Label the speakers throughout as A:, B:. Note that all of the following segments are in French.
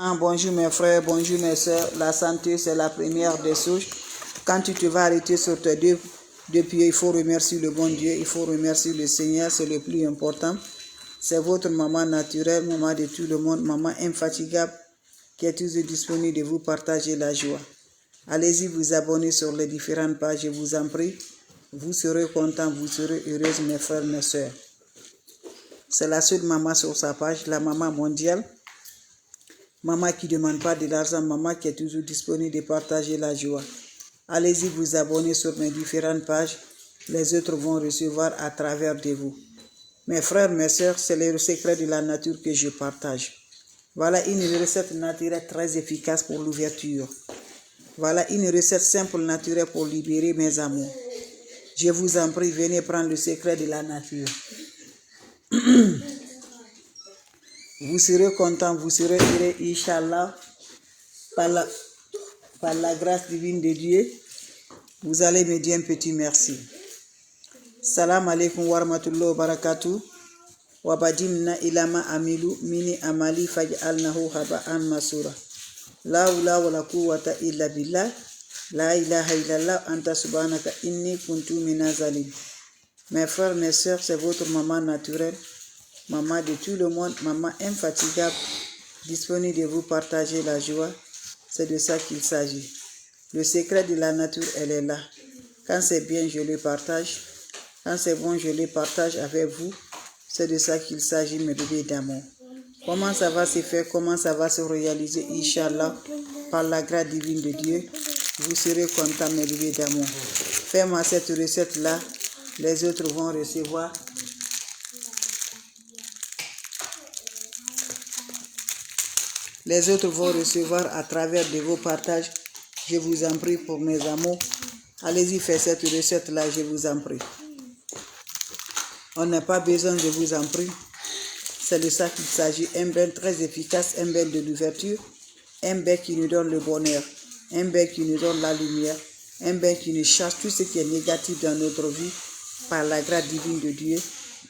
A: Bonjour mes frères, bonjour mes soeurs. La santé, c'est la première des choses. Quand tu te vas arrêter sur tes deux pieds, il faut remercier le bon Dieu, il faut remercier le Seigneur, c'est le plus important. C'est votre maman naturelle, maman de tout le monde, maman infatigable, qui est toujours disponible de vous partager la joie. Allez-y vous abonner sur les différentes pages, je vous en prie. Vous serez contents, vous serez heureux, mes frères, mes soeurs. C'est la seule maman sur sa page, la maman mondiale. Maman qui ne demande pas de l'argent, maman qui est toujours disponible de partager la joie. Allez-y vous abonner sur mes différentes pages. Les autres vont recevoir à travers de vous. Mes frères, mes soeurs, c'est le secret de la nature que je partage. Voilà une recette naturelle très efficace pour l'ouverture. Voilà une recette simple, naturelle pour libérer mes amours. Je vous en prie, venez prendre le secret de la nature. Vous serez content, vous serez heureux, Inch'Allah, par la grâce divine de Dieu. Vous allez me dire un petit merci. Salam alaikum wa rahmatullahi wa barakatuh. Wa badimna ilama amilu mini amali faj'alnahu haba'an masura. La hawla wa la quwwata illa billah. La ilaha illallah anta subhanaka inni kuntu minaz zalimin. Mes frères, mes soeurs, c'est votre maman naturelle. Maman de tout le monde, maman infatigable, disponible de vous partager la joie. C'est de ça qu'il s'agit. Le secret de la nature, elle est là. Quand c'est bien, je le partage. Quand c'est bon, je le partage avec vous. C'est de ça qu'il s'agit, mes bébés d'amour. Comment ça va se faire, comment ça va se réaliser, Inch'Allah, par la grâce divine de Dieu. Vous serez contents, mes bébés d'amour. Fais-moi cette recette-là. Les autres vont recevoir. Les autres vont recevoir à travers de vos partages. Je vous en prie pour mes amours. Allez-y, faites cette recette-là, je vous en prie. On n'a pas besoin de vous en prie. C'est de ça qu'il s'agit. Un bain très efficace, un bain de l'ouverture. Un bain qui nous donne le bonheur. Un bain qui nous donne la lumière. Un bain qui nous chasse tout ce qui est négatif dans notre vie par la grâce divine de Dieu.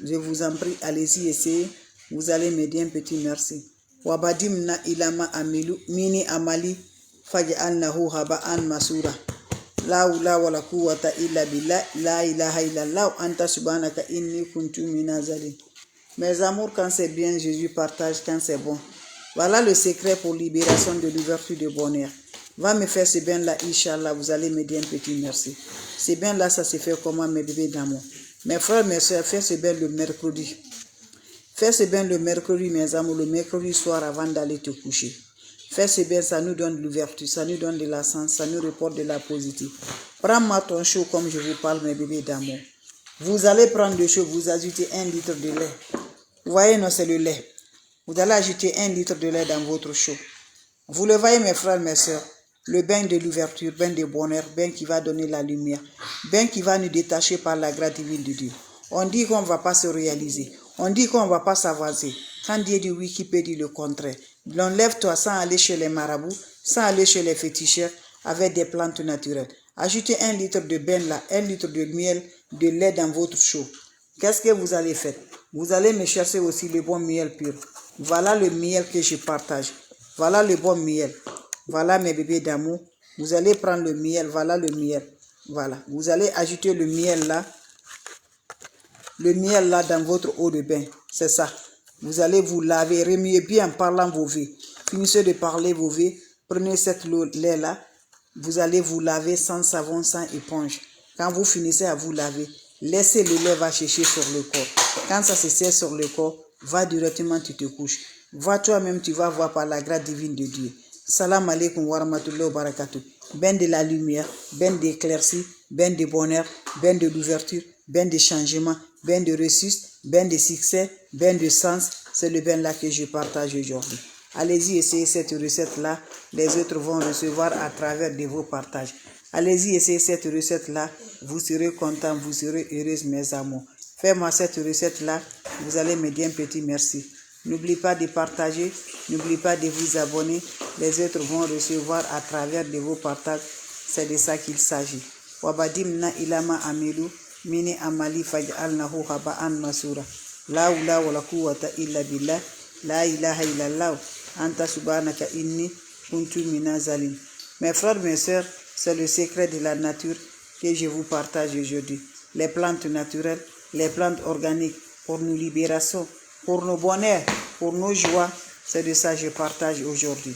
A: Je vous en prie, allez-y, essayez. Vous allez me dire un petit merci. Wabadimna ilama amilu mini amali faj'alnahu haba'an masura. La hawla wa la quwwata illa billah. La ilaha illallah anta subhanaka inni kuntu minaz zalimin. Mes amours, quand c'est bien, Jésus partage quand c'est bon. Voilà le secret pour libération de l'ouverture de bonheur. Va me faire ce bain-là, Inch'Allah, vous allez me dire un petit merci. Ce bain-là, ça se fait comment, mes bébés d'amour? Mes frères, mes soeurs, faites ce bain le mercredi. Fais ce bain le mercredi, mes amours, le mercredi soir avant d'aller te coucher. Fais ce bain, ça nous donne de l'ouverture, ça nous donne de la sens, ça nous reporte de la positive. Prends-moi ton chaud comme je vous parle, mes bébés d'amour. Vous allez prendre le chaud, vous ajoutez 1 litre de lait. Vous voyez, non, c'est le lait. Vous allez ajouter 1 litre de lait dans votre chaud. Vous le voyez, mes frères, mes soeurs, le bain de l'ouverture, bain de bonheur, bain qui va donner la lumière, bain qui va nous détacher par la grâce divine de Dieu. On dit qu'on ne va pas se réaliser. On dit qu'on ne va pas s'avancer. Quand Dieu dit oui, qui peut dire le contraire? Enlève-toi sans aller chez les marabouts, sans aller chez les féticheurs, avec des plantes naturelles. Ajoutez 1 litre de bain là, 1 litre de miel, de lait dans votre chaud. Qu'est-ce que vous allez faire? Vous allez me chercher aussi le bon miel pur. Voilà le miel que je partage. Voilà le bon miel. Voilà mes bébés d'amour. Vous allez prendre le miel. Voilà le miel. Voilà. Vous allez ajouter le miel là. Le miel là dans votre eau de bain. C'est ça. Vous allez vous laver. Remuez bien en parlant vos vies. Finissez de parler vos vies. Prenez cette lait là. Vous allez vous laver sans savon, sans éponge. Quand vous finissez à vous laver, laissez le lait va chercher sur le corps. Quand ça se serre sur le corps, va directement, tu te couches. Va toi-même, tu vas voir par la grâce divine de Dieu. Salam alaikum wa rahmatullahi wa barakatuh. Ben de la lumière, ben d'éclaircie, ben de bonheur, ben de l'ouverture, ben de changement, ben de réussite, ben de succès, ben de sens. C'est le ben là que je partage aujourd'hui. Allez-y, essayez cette recette-là. Les autres vont recevoir à travers de vos partages. Allez-y, essayez cette recette-là. Vous serez contents, vous serez heureux, mes amours. Faites-moi cette recette-là. Vous allez me dire un petit merci. N'oubliez pas de partager. N'oubliez pas de vous abonner. Les autres vont recevoir à travers de vos partages. C'est de ça qu'il s'agit. Wabadimna ilama amilu mini amali faj'alnahu haba'an masura. La hawla wa la quwwata illa billah. La ilaha illallah Anta subhanaka inni kuntu minaz zalim. Mes frères, mes sœurs, c'est le secret de la nature que je vous partage aujourd'hui. Les plantes naturelles, les plantes organiques pour nos libérations, pour nos bonheurs, pour nos joies, c'est de ça que je partage aujourd'hui.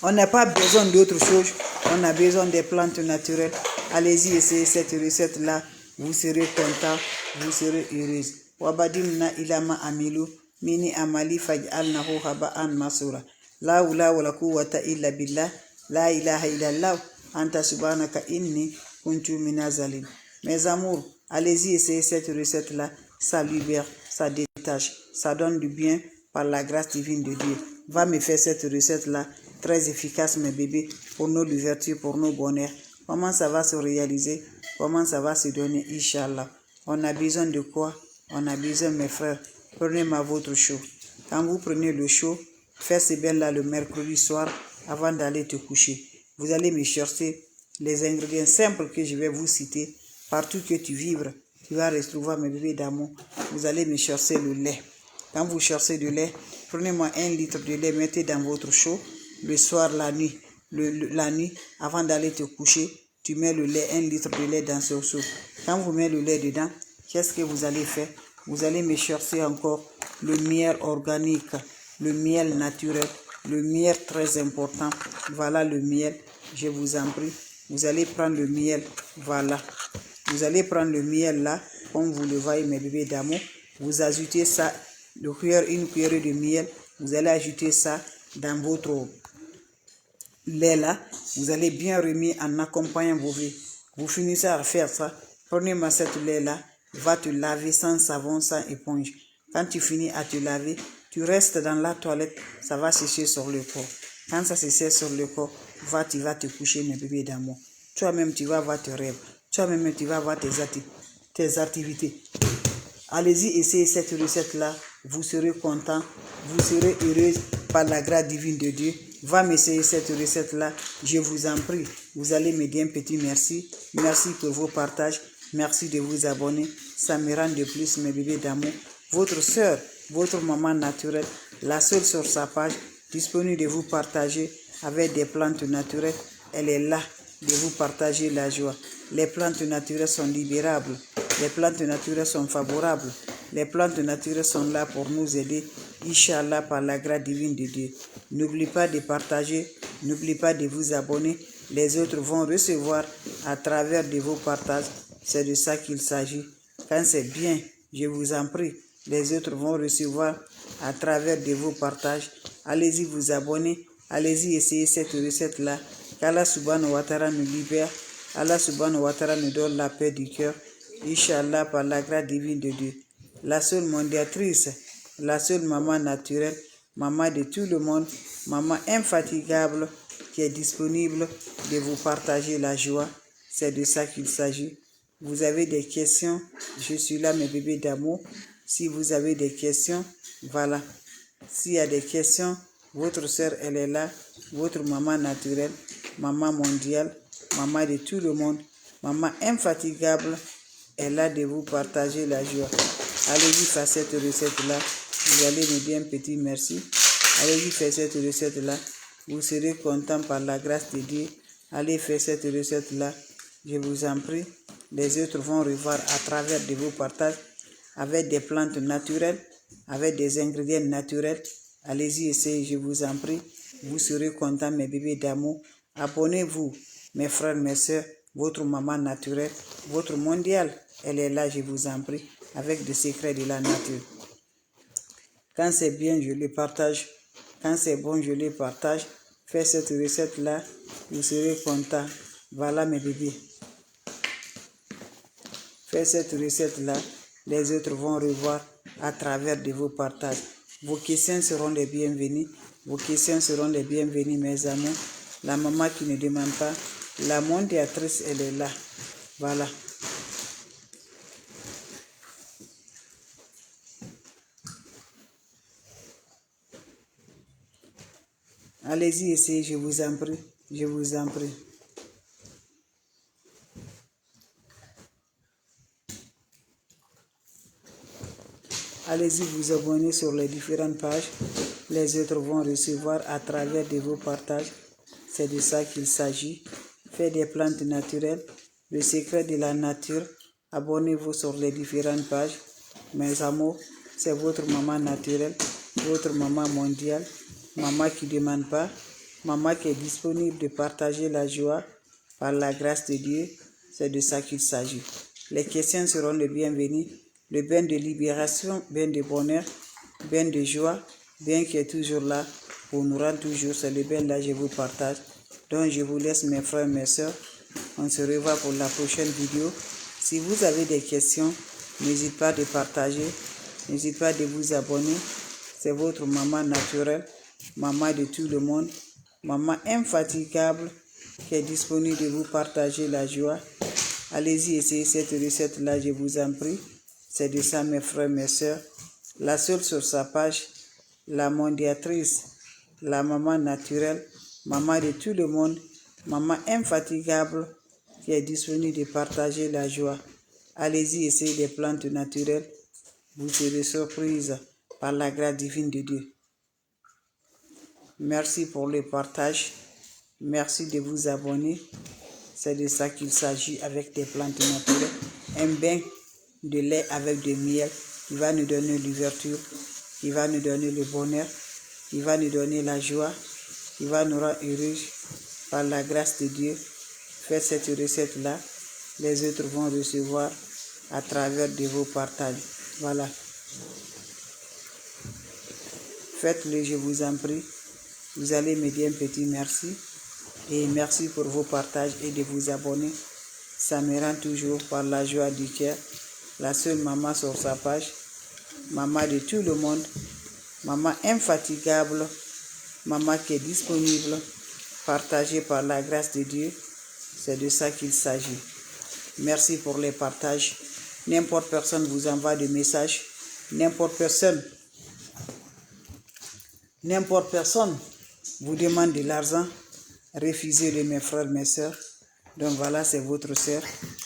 A: On n'a pas besoin d'autre chose, on a besoin des plantes naturelles. Allez-y, essayez cette recette-là, vous serez content, vous serez heureuse. Wabadimna ilama amilu, mini amali faj'alnahu haba'an masura. La hawla wala quwwata illa billah, la ilaha illallah, anta subhanaka inni kuntu minaz zalim. Mes amours, allez-y, essayez cette recette-là, ça libère, ça détache, ça donne du bien par la grâce divine de Dieu. Va me faire cette recette-là, très efficace mes bébés, pour nos ouvertures, pour nos bonheurs. Comment ça va se réaliser? Comment ça va se donner, Inch'Allah? On a besoin de quoi? On a besoin, mes frères, prenez-moi votre chaud. Quand vous prenez le chaud, faites ce bain-là le mercredi soir avant d'aller te coucher. Vous allez me chercher les ingrédients simples que je vais vous citer. Partout que tu vibres, tu vas retrouver mes bébés d'amour. Vous allez me chercher le lait. Quand vous cherchez du lait, prenez-moi 1 litre de lait, mettez dans votre chaud. Le soir, la nuit, la nuit, avant d'aller te coucher, tu mets le lait, 1 litre de lait dans ce seau. Quand vous mettez le lait dedans, qu'est-ce que vous allez faire? Vous allez me chercher encore le miel organique, le miel naturel, le miel très important. Voilà le miel, je vous en prie. Vous allez prendre le miel, voilà. Vous allez prendre le miel là, comme vous le voyez mes bébés d'amour. Vous ajoutez ça, une cuillerée de miel. Vous allez ajouter ça dans votre lait là. Vous allez bien remettre en accompagnant vos vies. Vous finissez à faire ça. Prenez-moi cette lait là. Va te laver sans savon, sans éponge. Quand tu finis à te laver, tu restes dans la toilette. Ça va sécher sur le corps. Quand ça se sèche sur le corps, tu vas te coucher mes bébés d'amour. Toi-même, tu vas avoir tes rêves. Toi-même, tu vas avoir tes activités. Allez-y, essayez cette recette-là. Vous serez content, vous serez heureuse par la grâce divine de Dieu. Va m'essayer cette recette-là. Je vous en prie. Vous allez me dire un petit merci. Merci pour vos partages. Merci de vous abonner. Ça me rend de plus mes bébés d'amour. Votre soeur, votre maman naturelle, la seule sur sa page, disponible de vous partager avec des plantes naturelles. Elle est là de vous partager la joie. Les plantes naturelles sont libérables. Les plantes naturelles sont favorables. Les plantes naturelles sont là pour nous aider, Inch'Allah, par la grâce divine de Dieu. N'oubliez pas de partager, n'oubliez pas de vous abonner. Les autres vont recevoir à travers de vos partages. C'est de ça qu'il s'agit. Quand c'est bien, je vous en prie, les autres vont recevoir à travers de vos partages. Allez-y vous abonner, allez-y essayer cette recette-là. Qu'Allah subhanahu wa ta'ala nous libère. Allah subhanahu wa ta'ala nous donne la paix du cœur. Inch'Allah, par la grâce divine de Dieu. La seule mondiatrice, la seule maman naturelle, maman de tout le monde, maman infatigable qui est disponible de vous partager la joie. C'est de ça qu'il s'agit. Vous avez des questions, je suis là mes bébés d'amour. Si vous avez des questions, voilà. S'il y a des questions, votre soeur, elle est là. Votre maman naturelle, maman mondiale, maman de tout le monde, maman infatigable, est là de vous partager la joie. Allez-y faire cette recette-là. Vous allez me dire un petit merci. Allez-y faire cette recette-là. Vous serez content par la grâce de Dieu. Allez faire cette recette-là. Je vous en prie. Les autres vont revoir à travers de vos partages avec des plantes naturelles, avec des ingrédients naturels. Allez-y, essayez, je vous en prie. Vous serez contents, mes bébés d'amour. Abonnez-vous, mes frères, mes soeurs, votre maman naturelle, votre mondiale. Elle est là, je vous en prie, avec des secrets de la nature. Quand c'est bien, je les partage. Quand c'est bon, je les partage. Faites cette recette-là, vous serez contents. Voilà mes bébés. Faites cette recette-là, les autres vont revoir à travers de vos partages. Vos questions seront les bienvenues. Vos questions seront les bienvenues, mes amours. La maman qui ne demande pas, la mondiatrice, elle est là. Voilà. Allez-y, essayez, je vous en prie. Je vous en prie. Allez-y vous abonner sur les différentes pages. Les autres vont recevoir à travers de vos partages. C'est de ça qu'il s'agit. Faites des plantes naturelles. Le secret de la nature. Abonnez-vous sur les différentes pages. Mes amours, c'est votre maman naturelle, votre maman mondiale, maman qui ne demande pas, maman qui est disponible de partager la joie par la grâce de Dieu. C'est de ça qu'il s'agit. Les questions seront les bienvenues. Le bain de libération, bain de bonheur, bain de joie, bain qui est toujours là pour nous rendre toujours. C'est le bain là que je vous partage. Donc je vous laisse mes frères, mes soeurs. On se revoit pour la prochaine vidéo. Si vous avez des questions, n'hésitez pas de partager. N'hésitez pas de vous abonner. C'est votre maman naturelle, maman de tout le monde, maman infatigable qui est disponible de vous partager la joie. Allez-y, essayez cette recette-là, je vous en prie. C'est de ça, mes frères, mes soeurs. La seule sur sa page, la mondiatrice, la maman naturelle, maman de tout le monde, maman infatigable qui est disponible de partager la joie. Allez-y, essayez des plantes naturelles. Vous serez surprise par la grâce divine de Dieu. Merci pour le partage. Merci de vous abonner. C'est de ça qu'il s'agit avec des plantes naturelles. Un bain de lait avec du miel qui va nous donner l'ouverture, qui va nous donner le bonheur, qui va nous donner la joie, qui va nous rendre heureux par la grâce de Dieu. Faites cette recette-là. Les autres vont recevoir à travers de vos partages. Voilà. Faites-le, je vous en prie. Vous allez me dire un petit merci. Et merci pour vos partages et de vous abonner. Ça me rend toujours par la joie du cœur. La seule maman sur sa page. Maman de tout le monde. Maman infatigable. Maman qui est disponible. Partagée par la grâce de Dieu. C'est de ça qu'il s'agit. Merci pour les partages. N'importe personne vous envoie des messages. N'importe personne vous demande de l'argent. Refusez-le, mes frères, mes soeurs. Donc voilà, c'est votre sœur.